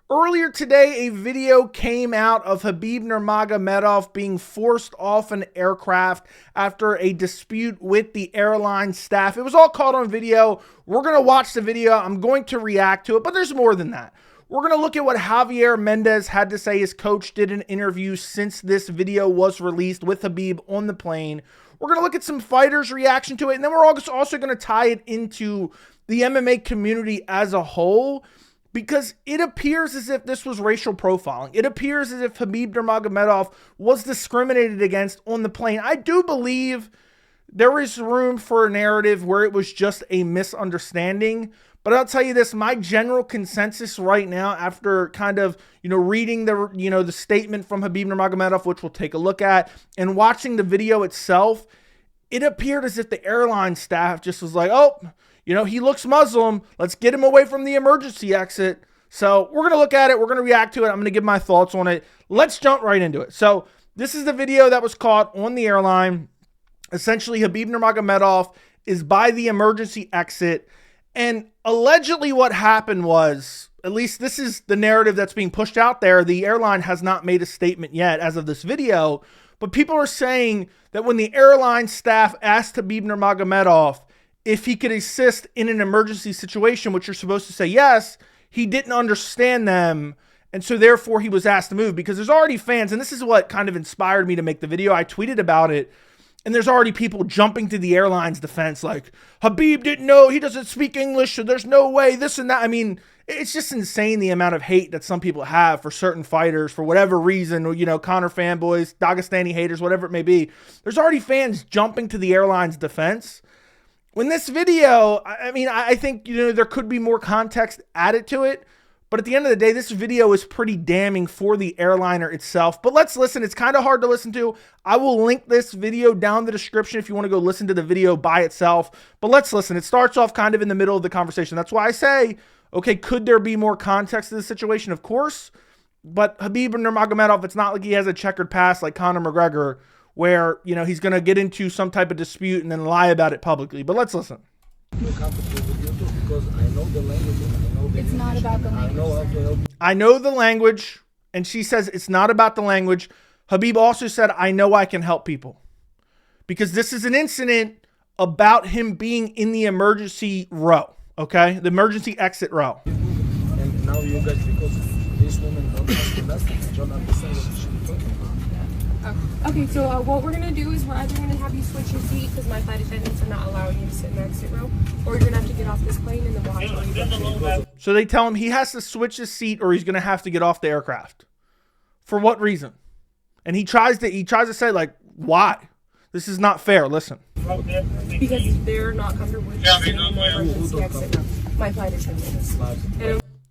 Earlier today, a video came out of Khabib Nurmagomedov being forced off an aircraft after a dispute with the airline staff. It was all caught on video. We're going to watch the video. I'm going to react to it, but there's more than that. We're going to look at what Javier Mendez had to say. His coach did an interview since this video was released with Khabib on the plane. We're going to look at some fighters' reaction to it, and then we're also going to tie it into the MMA community as a whole, because it appears as if this was racial profiling. It appears as if Khabib Nurmagomedov was discriminated against on the plane. I do believe there is room for a narrative where it was just a misunderstanding. But I'll tell you this, my general consensus right now, after kind of, reading the statement from Khabib Nurmagomedov, which we'll take a look at, and watching the video itself, it appeared as if the airline staff just was like, oh, he looks Muslim. Let's get him away from the emergency exit. So we're going to look at it. We're going to react to it. I'm going to give my thoughts on it. Let's jump right into it. So this is the video that was caught on the airline. Essentially, Khabib Nurmagomedov is by the emergency exit. And allegedly what happened was, at least this is the narrative that's being pushed out there. The airline has not made a statement yet as of this video. But people are saying that when the airline staff asked Khabib Nurmagomedov if he could assist in an emergency situation, which you're supposed to say yes, he didn't understand them. And so therefore he was asked to move, because there's already fans. And this is what kind of inspired me to make the video. I tweeted about it. And there's already people jumping to the airline's defense like, Khabib didn't know, he doesn't speak English, so there's no way, this and that. I mean, it's just insane the amount of hate that some people have for certain fighters for whatever reason, Conor fanboys, Dagestani haters, whatever it may be. There's already fans jumping to the airline's defense. When this video, I think, there could be more context added to it. But at the end of the day, this video is pretty damning for the airliner itself. But let's listen. It's kind of hard to listen to. I will link this video down in the description if you want to go listen to the video by itself. But let's listen. It starts off kind of in the middle of the conversation. That's why I say, okay, could there be more context to the situation? Of course. But Khabib Nurmagomedov, it's not like he has a checkered past like Conor McGregor, where, he's going to get into some type of dispute and then lie about it publicly. But let's listen. It's not about the language. I know the language, and she says it's not about the language. Khabib also said, I know I can help people. Because this is an incident about him being in the emergency row, okay? The emergency exit row. And now you guys, because this woman don't understand what she's talking about. Okay, so what we're going to do is we're either going to have you switch your seat because my flight attendants are not allowing you to sit in the exit row, or you're going to have to get off this plane and then we'll have to leave. So they tell him he has to switch his seat or he's going to have to get off the aircraft. For what reason? And he tries to say, like, why? This is not fair. Listen. Because they're not comfortable with sitting in the emergency exit row. My flight attendants.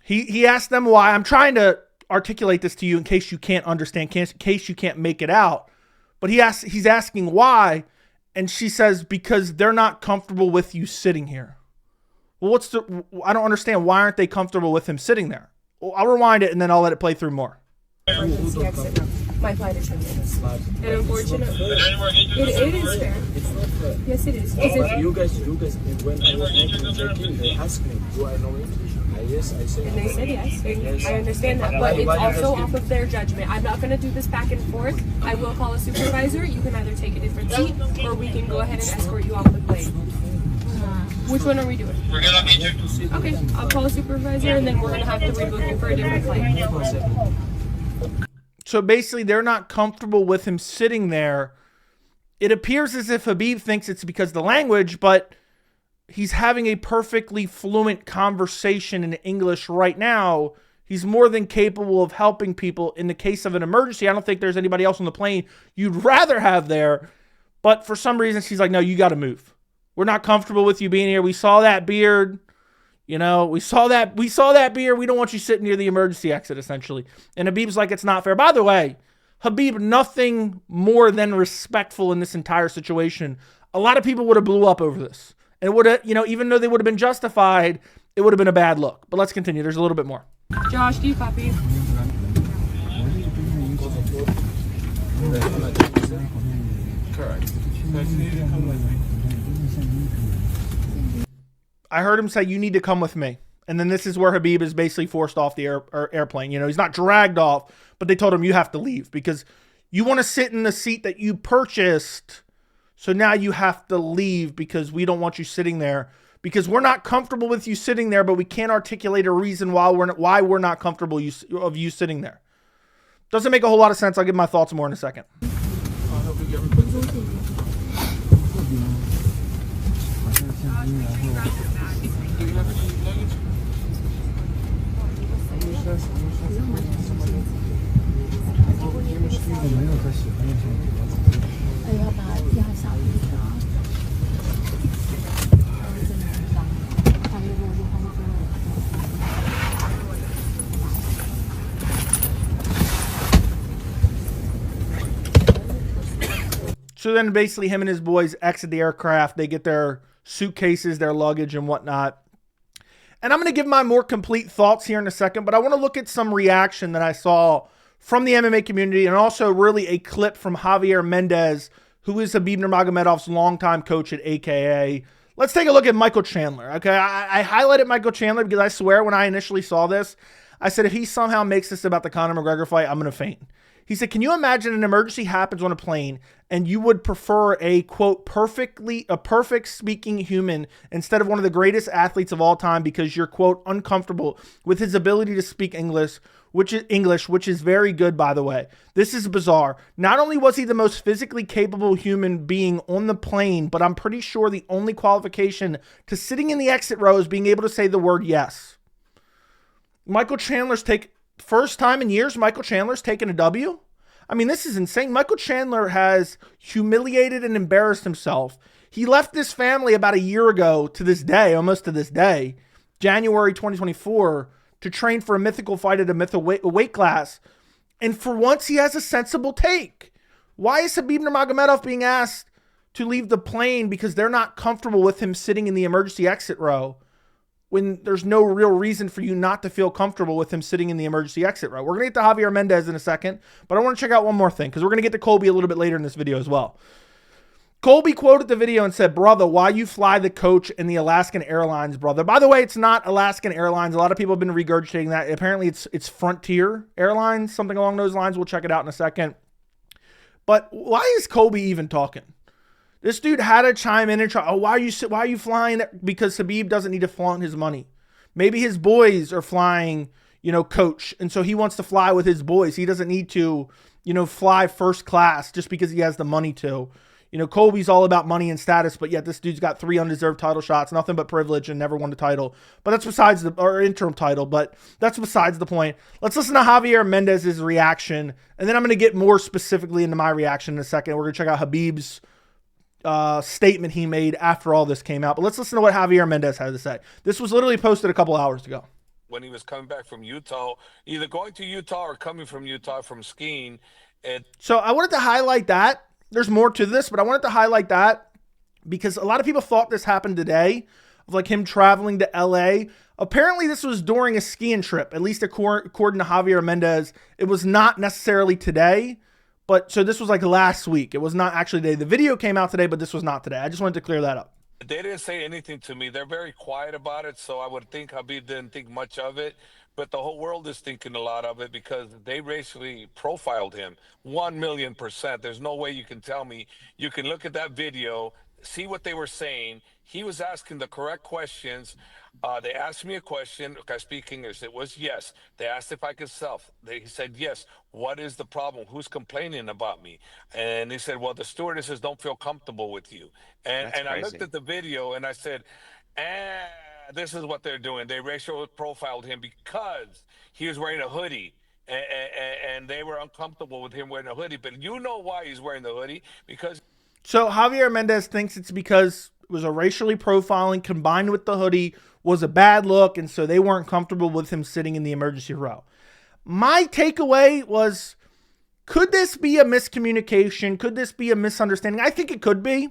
He asked them why. I'm trying to articulate this to you in case you can't understand, in case you can't make it out. But he's asking why, and she says because they're not comfortable with you sitting here. Well, I don't understand. Why aren't they comfortable with him sitting there? Well, I'll rewind it and then I'll let it play through more. My flight attendants. And unfortunately, it is fair. It's not fair. Yes, it is. You guys, when I was making the check-in, they asked me, do I know English? Yes, I said. And they said yes. I understand that, but it's also off of their judgment. I'm not going to do this back and forth. I will call a supervisor. You can either take a different seat, or we can go ahead and escort you off the plane. Which one are we doing? We're gonna meet you. Okay, I'll call a supervisor, and then we're going to have to rebook you for a different flight. So basically, they're not comfortable with him sitting there. It appears as if Khabib thinks it's because of the language, but he's having a perfectly fluent conversation in English right now. He's more than capable of helping people in the case of an emergency. I don't think there's anybody else on the plane you'd rather have there. But for some reason, she's like, no, you got to move. We're not comfortable with you being here. We saw that beard. We saw that beard. We don't want you sitting near the emergency exit, essentially. And Khabib's like, it's not fair. By the way, Khabib, nothing more than respectful in this entire situation. A lot of people would have blew up over this. And it would have, even though they would have been justified, it would have been a bad look. But let's continue. There's a little bit more. Josh, do you copy? Correct. I heard him say, you need to come with me. And then this is where Khabib is basically forced off the airplane. You know, he's not dragged off, but they told him you have to leave because you want to sit in the seat that you purchased. So now you have to leave because we don't want you sitting there, because we're not comfortable with you sitting there, but we can't articulate a reason why we're not comfortable of you sitting there. Doesn't make a whole lot of sense. I'll give my thoughts more in a second. So then basically him and his boys exit the aircraft. They get their suitcases, their luggage and whatnot. And I'm going to give my more complete thoughts here in a second, but I want to look at some reaction that I saw from the MMA community and also really a clip from Javier Mendez, who is Khabib Nurmagomedov's longtime coach at AKA. Let's take a look at Michael Chandler. Okay, I highlighted Michael Chandler because I swear when I initially saw this, I said if he somehow makes this about the Conor McGregor fight, I'm going to faint. He said, can you imagine an emergency happens on a plane and you would prefer a, quote, perfect speaking human instead of one of the greatest athletes of all time because you're, quote, uncomfortable with his ability to speak English, which is very good, by the way. This is bizarre. Not only was he the most physically capable human being on the plane, but I'm pretty sure the only qualification to sitting in the exit row is being able to say the word yes. Michael Chandler's first time in years, Michael Chandler's taken a W. I mean, this is insane. Michael Chandler has humiliated and embarrassed himself. He left this family about a year ago to this day, almost to this day, January 2024, to train for a mythical fight at a weight class. And for once, he has a sensible take. Why is Khabib Nurmagomedov being asked to leave the plane because they're not comfortable with him sitting in the emergency exit row, when there's no real reason for you not to feel comfortable with him sitting in the emergency exit row? We're going to get to Javier Mendez in a second, but I want to check out one more thing because we're going to get to Colby a little bit later in this video as well. Colby quoted the video and said, brother, why you fly the coach in the Alaskan Airlines, brother? By the way, it's not Alaskan Airlines. A lot of people have been regurgitating that. Apparently, it's Frontier Airlines, something along those lines. We'll check it out in a second. But why is Colby even talking? This dude had to chime in and try, oh, why are you flying? Because Khabib doesn't need to flaunt his money. Maybe his boys are flying, coach. And so he wants to fly with his boys. He doesn't need to, fly first class just because he has the money to. Colby's all about money and status, but yet this dude's got 3 undeserved title shots, nothing but privilege, and never won the title. But that's or interim title, but that's besides the point. Let's listen to Javier Mendez's reaction, and then I'm going to get more specifically into my reaction in a second. We're going to check out Khabib's statement he made after all this came out. But let's listen to what Javier Mendez had to say. This was literally posted a couple hours ago. When he was coming back from Utah, either going to Utah or coming from Utah from skiing. So I wanted to highlight that. There's more to this, but I wanted to highlight that because a lot of people thought this happened today, of like him traveling to LA. Apparently this was during a skiing trip, at least according to Javier Mendez. It was not necessarily today. But so this was like last week. It was not actually today. The video came out today, but this was not today. I just wanted to clear that up. They didn't say anything to me. They're very quiet about it, so I would think Khabib didn't think much of it. But the whole world is thinking a lot of it because they racially profiled him 1,000,000%. There's no way you can tell me. You can look at that video, see what they were saying. He was asking the correct questions. They asked me a question. Look, I speak English. It was yes. They asked if I could self. He said yes. What is the problem? Who's complaining about me? And he said, well, the stewardesses don't feel comfortable with you. And I looked at the video and I said, this is what they're doing. They racial profiled him because he was wearing a hoodie. And they were uncomfortable with him wearing a hoodie. But you know why he's wearing the hoodie? Because... So Javier Mendez thinks it's because it was a racially profiling combined with the hoodie was a bad look, and so they weren't comfortable with him sitting in the emergency row. My takeaway was, could this be a miscommunication? Could this be a misunderstanding? I think it could be.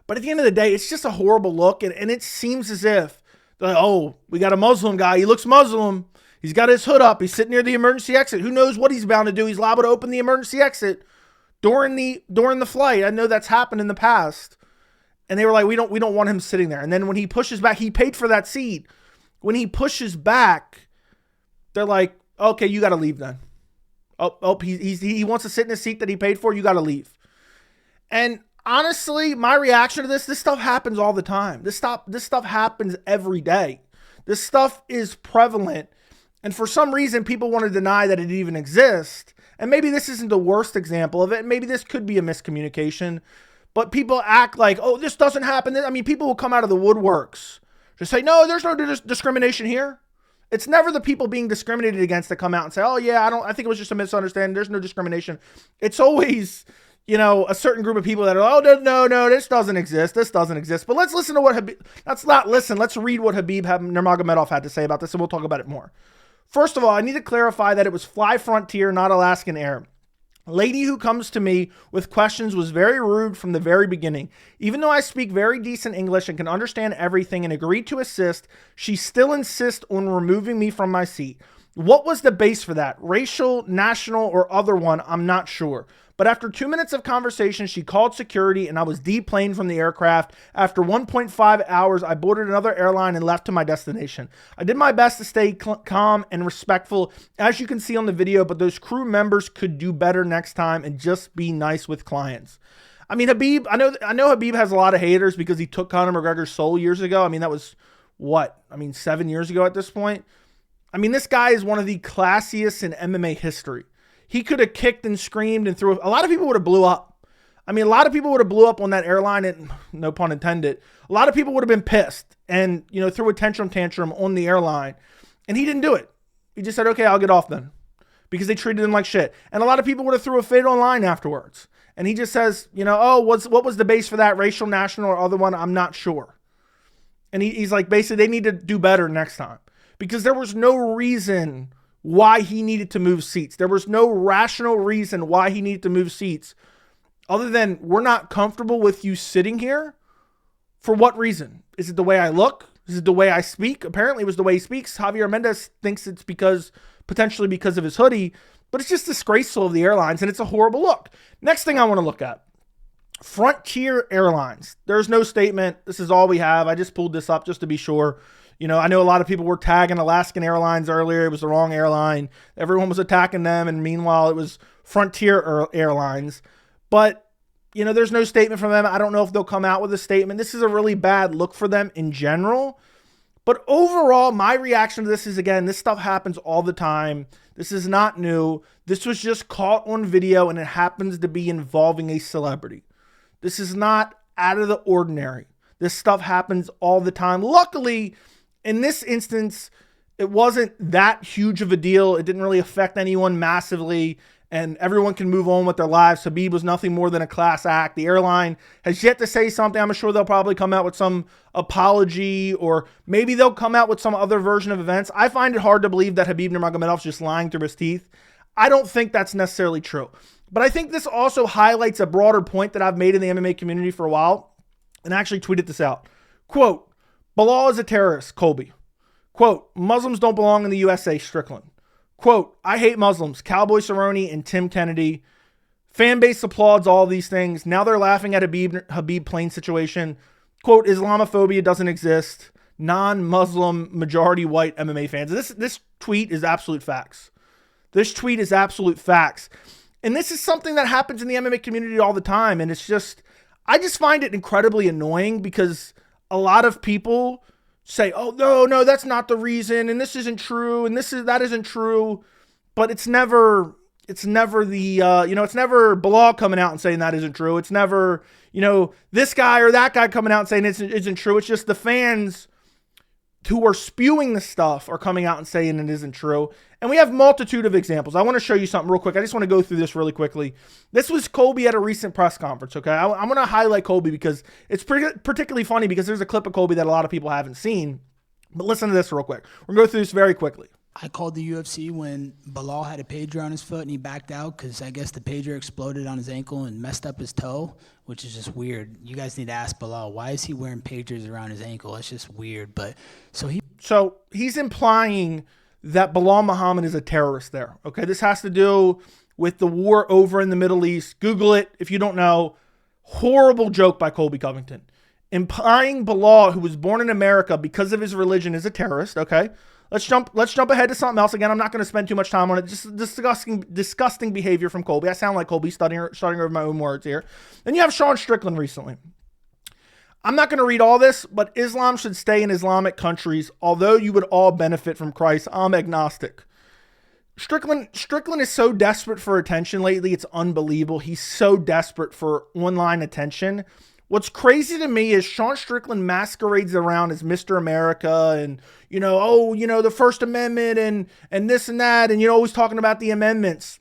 But at the end of the day, it's just a horrible look, and it seems as if, oh, we got a Muslim guy. He looks Muslim. He's got his hood up. He's sitting near the emergency exit. Who knows what he's bound to do? He's liable to open the emergency exit during the flight. I know that's happened in the past. And they were like, we don't want him sitting there. And then when he pushes back, he paid for that seat. When he pushes back, they're like, okay, you got to leave then. He wants to sit in a seat that he paid for. You got to leave. And honestly, my reaction to this stuff happens all the time. This stuff happens every day. This stuff is prevalent. And for some reason, people want to deny that it even exists. And maybe this isn't the worst example of it. Maybe this could be a miscommunication. But people act like, oh, this doesn't happen. I mean, people will come out of the woodworks to say, no, there's no discrimination here. It's never the people being discriminated against that come out and say, oh, yeah, I think it was just a misunderstanding. There's no discrimination. It's always, a certain group of people that are, oh, no, this doesn't exist. This doesn't exist. But let's listen to what let's read what Khabib Nurmagomedov had to say about this, and we'll talk about it more. First of all, I need to clarify that it was Fly Frontier, not Alaskan Air. Lady who comes to me with questions was very rude from the very beginning. Even though I speak very decent English and can understand everything and agreed to assist, she still insists on removing me from my seat. What was the base for that? Racial, national, or other one? I'm not sure. But after 2 minutes of conversation, she called security and I was deplaned from the aircraft. After 1.5 hours, I boarded another airline and left to my destination. I did my best to stay calm and respectful, as you can see on the video, but those crew members could do better next time and just be nice with clients. I mean, Khabib, I know Khabib has a lot of haters because he took Conor McGregor's soul years ago. I mean, that was 7 years ago at this point. I mean, this guy is one of the classiest in MMA history. He could have kicked and screamed and threw. A lot of people would have blew up. I mean, a lot of people would have blew up on that airline, and no pun intended. A lot of people would have been pissed and, threw a tantrum on the airline. And he didn't do it. He just said, okay, I'll get off then. Because they treated him like shit. And a lot of people would have threw a fit online afterwards. And he just says, what was the base for that? Racial, national, or other one? I'm not sure. And he's like, basically, they need to do better next time. Because there was no reason why he needed to move seats. There was no rational reason why he needed to move seats other than we're not comfortable with you sitting here. For what reason? Is it the way I look? Is it the way I speak? Apparently it was the way he speaks. Javier Mendez thinks it's potentially because of his hoodie, but it's just disgraceful of the airlines and it's a horrible look. Next thing I want to look at. Frontier Airlines. There's no statement. This is all we have. I just pulled this up just to be sure. I know a lot of people were tagging Alaskan Airlines earlier. It was the wrong airline. Everyone was attacking them. And meanwhile, it was Frontier Airlines. But, there's no statement from them. I don't know if they'll come out with a statement. This is a really bad look for them in general. But overall, my reaction to this is, again, this stuff happens all the time. This is not new. This was just caught on video and it happens to be involving a celebrity. This is not out of the ordinary. This stuff happens all the time. Luckily, in this instance, it wasn't that huge of a deal. It didn't really affect anyone massively, and everyone can move on with their lives. Khabib was nothing more than a class act. The airline has yet to say something. I'm sure they'll probably come out with some apology, or maybe they'll come out with some other version of events. I find it hard to believe that Khabib Nurmagomedov is just lying through his teeth. I don't think that's necessarily true. But I think this also highlights a broader point that I've made in the MMA community for a while, and I actually tweeted this out. Quote, Bilal is a terrorist, Colby. Quote, Muslims don't belong in the USA, Strickland. Quote, I hate Muslims, Cowboy Cerrone and Tim Kennedy. Fan base applauds all these things. Now they're laughing at Khabib plane situation. Quote, Islamophobia doesn't exist. Non-Muslim, majority white MMA fans. This tweet is absolute facts. This tweet is absolute facts. And this is something that happens in the MMA community all the time. And it's just, I just find it incredibly annoying because a lot of people say, oh, no, that's not the reason. And this isn't true. And that isn't true. But it's never it's never Bilal coming out and saying that isn't true. It's never, this guy or that guy coming out and saying it isn't true. It's just the fans who are spewing the stuff are coming out and saying it isn't true. And we have multitude of examples. I want to show you something real quick. I just want to go through this really quickly. This was Colby at a recent press conference, okay? I'm going to highlight Colby because it's particularly funny because there's a clip of Colby that a lot of people haven't seen. But listen to this real quick. We're going to go through this very quickly. I called the UFC when Bilal had a pager on his foot and he backed out because I guess the pager exploded on his ankle and messed up his toe, which is just weird. You guys need to ask Bilal, why is he wearing pagers around his ankle? It's just weird. But so he's implying that Bilal Muhammad is a terrorist there. Okay, this has to do with the war over in the Middle East. Google it if you don't know. Horrible joke by Colby Covington. implying Bilal, who was born in America because of his religion, is a terrorist. Okay, let's jump ahead to something else. Again, I'm not going to spend too much time on it. Just disgusting behavior from Colby. I sound like Colby, stuttering over my own words here. Then you have Sean Strickland recently. I'm not going to read all this, but Islam should stay in Islamic countries. Although you would all benefit from Christ, I'm agnostic. Strickland is so desperate for attention lately. It's unbelievable. He's so desperate for online attention. What's crazy to me is Sean Strickland masquerades around as Mr. America and, the First Amendment and this and that. And, always talking about the amendments.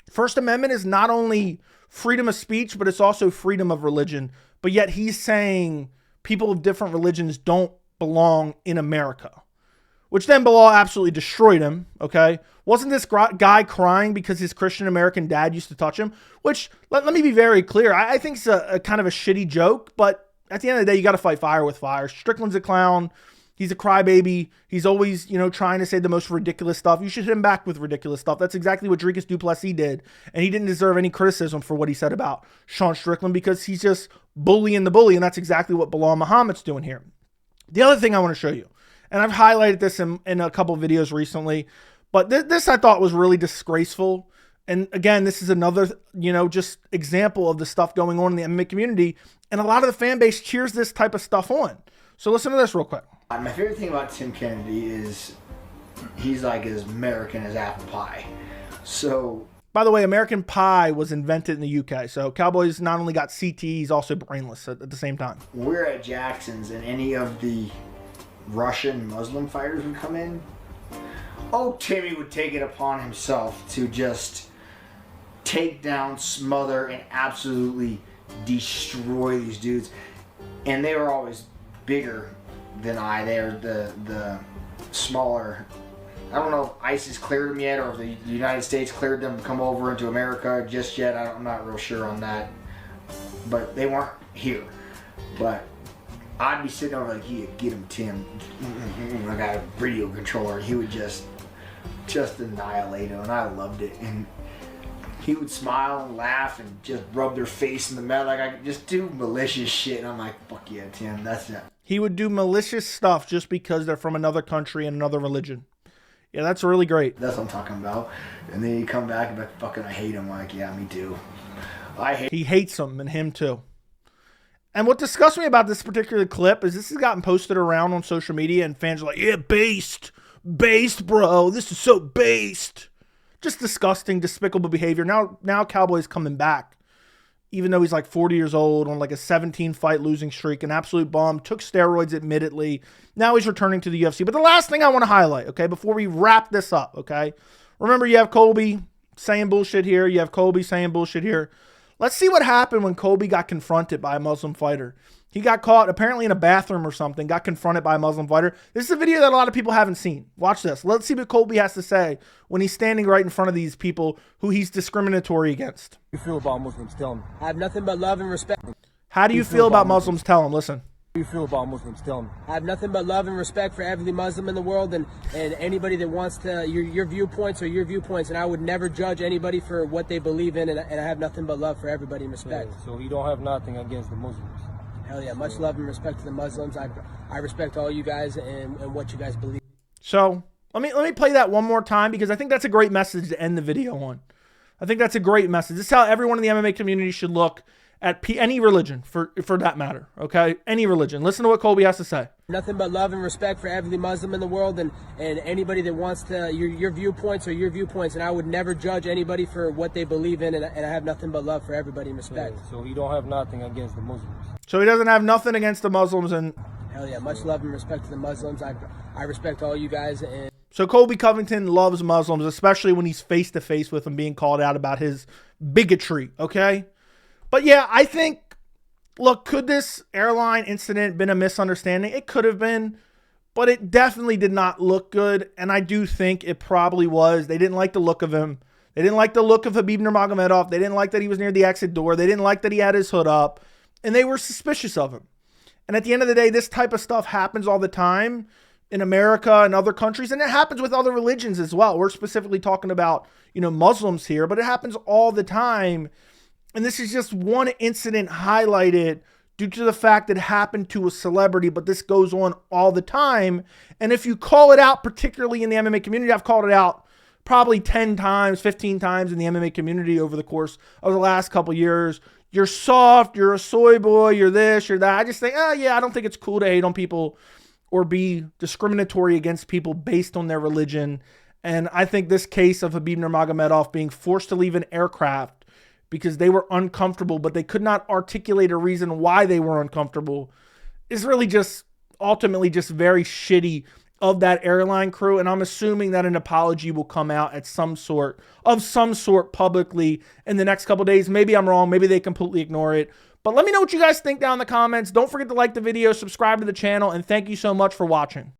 First Amendment is not only freedom of speech, but it's also freedom of religion. But yet he's saying people of different religions don't belong in America, which then Bilal absolutely destroyed him, okay? Wasn't this guy crying because his Christian American dad used to touch him? Which, let me be very clear, I think it's a kind of a shitty joke, but at the end of the day, you got to fight fire with fire. Strickland's a clown. He's a crybaby. He's always, trying to say the most ridiculous stuff. You should hit him back with ridiculous stuff. That's exactly what Dricus du Plessis did, and he didn't deserve any criticism for what he said about Sean Strickland because he's just bullying the bully, and that's exactly what Bilal Muhammad's doing here. The other thing I want to show you, and I've highlighted this in a couple of videos recently, but this I thought was really disgraceful. And again, this is another, just example of the stuff going on in the MMA community. And a lot of the fan base cheers this type of stuff on. So listen to this real quick. My favorite thing about Tim Kennedy is he's like as American as apple pie. So, by the way, American Pie was invented in the UK. So Cowboys not only got CT, he's also brainless at the same time. We're at Jackson's and any of the Russian Muslim fighters would come in. Oh, Timmy would take it upon himself to just take down, smother, and absolutely destroy these dudes. And they were always bigger than I. They're the smaller. I don't know if ISIS cleared them yet or if the United States cleared them to come over into America just yet. I'm not real sure on that. But they weren't here. But I'd be sitting over like, yeah, get him, Tim. I got a radio controller. He would just annihilate him, and I loved it. And he would smile and laugh and just rub their face in the metal. Like I could just do malicious shit, and I'm like, fuck yeah, Tim, that's it. He would do malicious stuff just because they're from another country and another religion. Yeah, that's really great. That's what I'm talking about. And then he'd come back and be like, fucking, I hate him. I'm like, yeah, me too. He hates him, and him too. And what disgusts me about this particular clip is this has gotten posted around on social media, and fans are like, yeah, based, bro. This is so based. Just disgusting, despicable behavior. Now Cowboy's coming back, even though he's like 40 years old on like a 17-fight losing streak, an absolute bum, took steroids admittedly. Now he's returning to the UFC. But the last thing I want to highlight, okay, before we wrap this up, okay, remember you have Colby saying bullshit here. You have Colby saying bullshit here. Let's see what happened when Colby got confronted by a Muslim fighter. He got caught apparently in a bathroom or something, got confronted by a Muslim fighter. This is a video that a lot of people haven't seen. Watch this. Let's see what Colby has to say when he's standing right in front of these people who he's discriminatory against. How do you feel about Muslims? Tell him. I have nothing but love and respect. How do you feel about Muslims? Tell him. Listen. How do you feel about Muslims? Tell him. I have nothing but love and respect for every Muslim in the world and anybody that wants to, your viewpoints are your viewpoints, and I would never judge anybody for what they believe in, and I have nothing but love for everybody and respect. Yeah, so you don't have nothing against the Muslims? Hell yeah, much love and respect to the Muslims. I respect all you guys and what you guys believe. So let me play that one more time because I think that's a great message to end the video on. I think that's a great message. This is how everyone in the MMA community should look at any religion, for that matter, okay? Any religion. Listen to what Colby has to say. Nothing but love and respect for every Muslim in the world and anybody that wants to, your viewpoints are your viewpoints, and I would never judge anybody for what they believe in, and I have nothing but love for everybody and respect. Yeah, so you don't have nothing against the Muslims? So he doesn't have nothing against the Muslims, and hell yeah, much love and respect to the Muslims. I respect all you guys. And so Colby Covington loves Muslims, especially when he's face-to-face with them being called out about his bigotry, okay? But yeah, I think, look, could this airline incident been a misunderstanding? It could have been, but it definitely did not look good, and I do think it probably was. They didn't like the look of him. They didn't like the look of Khabib Nurmagomedov. They didn't like that he was near the exit door. They didn't like that he had his hood up, and they were suspicious of him. And at the end of the day, this type of stuff happens all the time in America and other countries, and it happens with other religions as well. We're specifically talking about, Muslims here, but it happens all the time. And this is just one incident highlighted due to the fact it happened to a celebrity, but this goes on all the time. And if you call it out, particularly in the MMA community, I've called it out probably 10 times, 15 times in the MMA community over the course of the last couple years. You're soft, you're a soy boy, you're this, you're that. I just think, yeah, I don't think it's cool to hate on people or be discriminatory against people based on their religion. And I think this case of Khabib Nurmagomedov being forced to leave an aircraft because they were uncomfortable, but they could not articulate a reason why they were uncomfortable, is really just ultimately just very shitty of that airline crew. And I'm assuming that an apology will come out at some sort publicly in the next couple of days. Maybe I'm wrong. Maybe they completely ignore it. But let me know what you guys think down in the comments. Don't forget to like the video, subscribe to the channel, and thank you so much for watching.